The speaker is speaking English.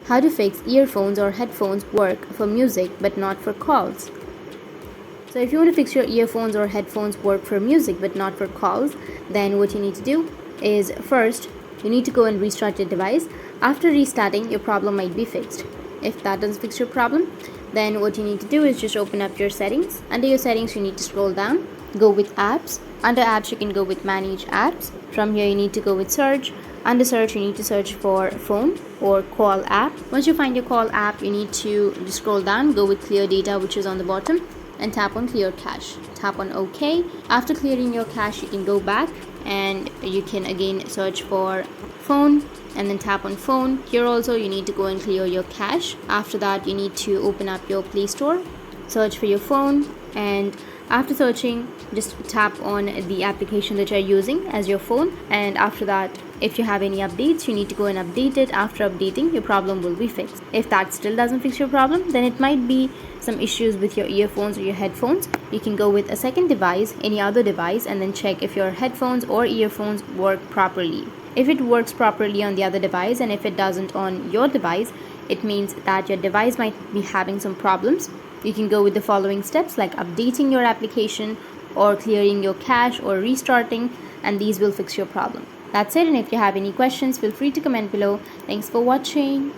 How to fix earphones or headphones work for music but not for calls. So if you want to fix your earphones or headphones work for music but not for calls, then what you need to do is first you need to go and restart your device. After restarting, your problem might be fixed. If that doesn't fix your problem, then what you need to do is just open up your settings. Under your settings, you need to scroll down, go with apps. Under apps, you can go with manage apps. From here, you need to go with search. Under search, you need to search for phone or call app. Once you find your call app, you need to just scroll down, go with clear data, which is on the bottom, and tap on clear cache. Tap on OK. After clearing your cache, you can go back and you can again search for phone and then tap on phone. Here also you need to go and clear your cache. After that, you need to open up your Play Store, search for your phone, and after searching, just tap on the application that you're using as your phone. And after that, if you have any updates, you need to go and update it. After updating, your problem will be fixed. If that still doesn't fix your problem, then it might be some issues with your earphones or your headphones. You can go with a second device, any other device, and then check if your headphones or earphones work properly. If it works properly on the other device and if it doesn't on your device, it means that your device might be having some problems. You can go with the following steps like updating your application or clearing your cache or restarting, and these will fix your problem. That's it, and if you have any questions, feel free to comment below. Thanks for watching.